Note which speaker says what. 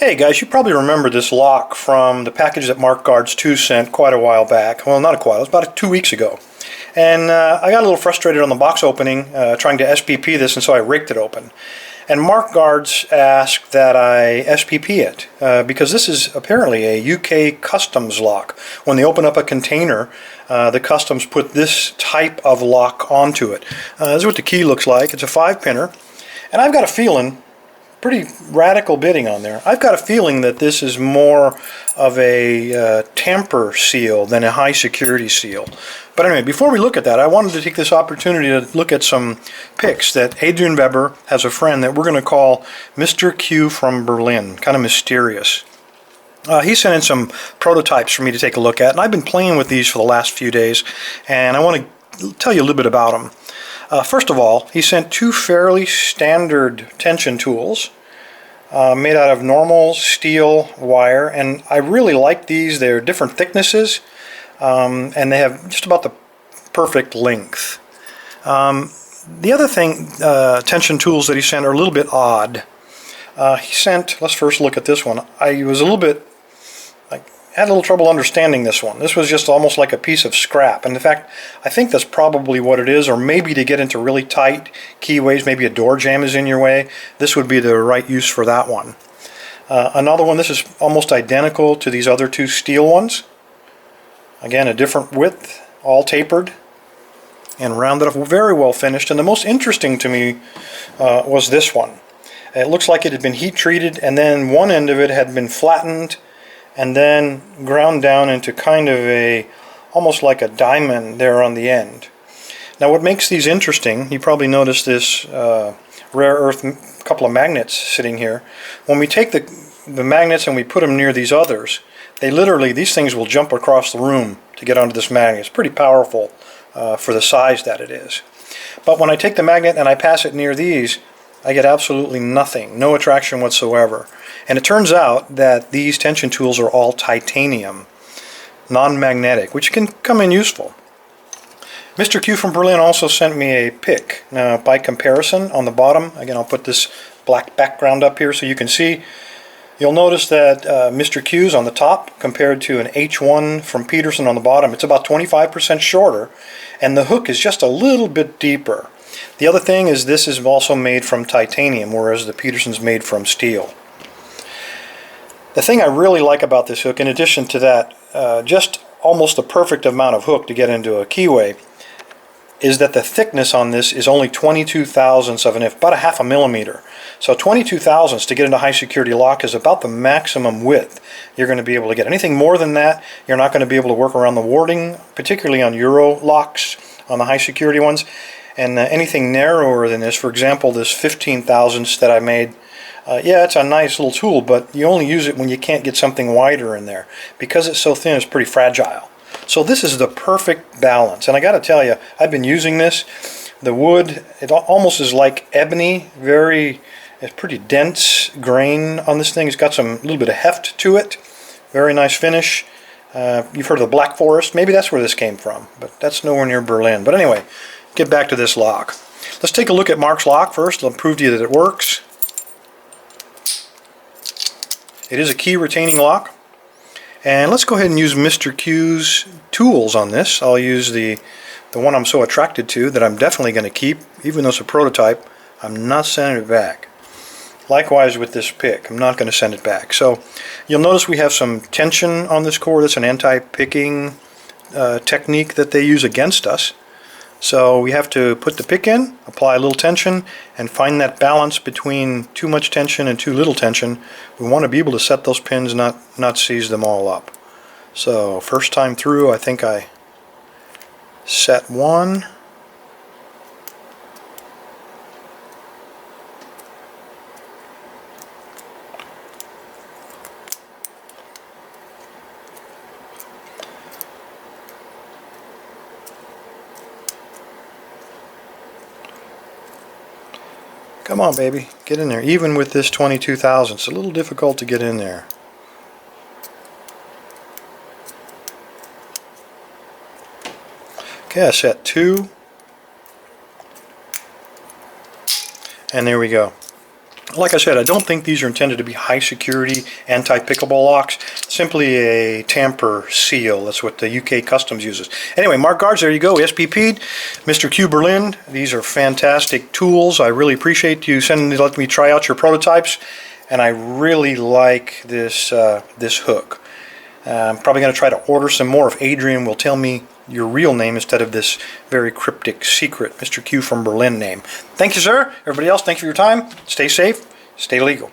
Speaker 1: Hey guys, you probably remember this lock from the package that Mark Guards 2 sent quite a while back. Well, not quite, it was about 2 weeks ago. And I got a little frustrated on the box opening trying to SPP this, and so I raked it open. And Mark Guards asked that I SPP it because this is apparently a UK customs lock. When they open up a container, the customs put this type of lock onto it. This is what the key looks like. It's a 5-pinner. And I've got a feeling, pretty radical bidding on there, I've got a feeling that this is more of a tamper seal than a high security seal. But anyway, before we look at that, I wanted to take this opportunity to look at some pics that Adrian Weber has a friend that we're going to call Mr. Q from Berlin, kind of mysterious. He sent in some prototypes for me to take a look at, and I've been playing with these for the last few days, and I want to tell you a little bit about them. First of all, he sent 2 fairly standard tension tools made out of normal steel wire, and I really like these. They're different thicknesses, and they have just about the perfect length. The other thing, tension tools that he sent are a little bit odd. He sent, let's first look at this one. I was a little bit, had a little trouble understanding this one. This was just almost like a piece of scrap. And in fact, I think that's probably what it is, or maybe to get into really tight keyways, maybe a door jamb is in your way, this would be the right use for that one. Another one, this is almost identical to these other 2 steel ones. Again, a different width, all tapered and rounded off, very well finished. And the most interesting to me was this one. It looks like it had been heat treated, and then one end of it had been flattened and then ground down into kind of a, almost like a diamond there on the end. Now what makes these interesting, you probably noticed this rare earth couple of magnets sitting here. When we take the magnets and we put them near these others, they literally, these things will jump across the room to get onto this magnet. It's pretty powerful for the size that it is. But when I take the magnet and I pass it near these, I get absolutely nothing, no attraction whatsoever. And it turns out that these tension tools are all titanium, non-magnetic, which can come in useful. Mr. Q from Berlin also sent me a pick. Now, by comparison, on the bottom, again, I'll put this black background up here so you can see. You'll notice that Mr. Q's on the top compared to an H1 from Peterson on the bottom. It's about 25% shorter, and the hook is just a little bit deeper. The other thing is this is also made from titanium, whereas the Peterson's made from steel. The thing I really like about this hook, in addition to that, just almost the perfect amount of hook to get into a keyway, is that the thickness on this is only 22 thousandths of an inch, about a half a millimeter. So 22 thousandths to get into high security lock is about the maximum width you're going to be able to get. Anything more than that, you're not going to be able to work around the warding, particularly on Euro locks, on the high security ones. And anything narrower than this, for example, this 15 thousandths that I made, yeah, it's a nice little tool, but you only use it when you can't get something wider in there. Because it's so thin, it's pretty fragile. So this is the perfect balance. And I got to tell you, I've been using this. The wood, it almost is like ebony, it's pretty dense grain on this thing. It's got some little bit of heft to it. Very nice finish. You've heard of the Black Forest. Maybe that's where this came from, but that's nowhere near Berlin. But anyway, get back to this lock. Let's take a look at Mark's lock first. I'll prove to you that it works. It is a key retaining lock. And let's go ahead and use Mr. Q's tools on this. I'll use the one I'm so attracted to that I'm definitely going to keep. Even though it's a prototype, I'm not sending it back. Likewise with this pick, I'm not going to send it back. So you'll notice we have some tension on this core. That's an anti-picking technique that they use against us. So we have to put the pick in, apply a little tension, and find that balance between too much tension and too little tension. We want to be able to set those pins, not seize them all up. So first time through, I think I set one. Come on, baby, get in there. Even with this 22 thousandths, it's a little difficult to get in there. Okay, I set 2. And there we go. Like I said, I don't think these are intended to be high security anti-pickable locks. Simply a tamper seal. That's what the UK Customs uses. Anyway, mark guards, there you go, SPP'd. Mr. Q Berlin, these are fantastic tools. I really appreciate you letting me try out your prototypes. And I really like this, this hook. I'm probably going to try to order some more if Adrian will tell me your real name instead of this very cryptic secret Mr. Q from Berlin name. Thank you, sir. Everybody else, thank you for your time. Stay safe, stay legal.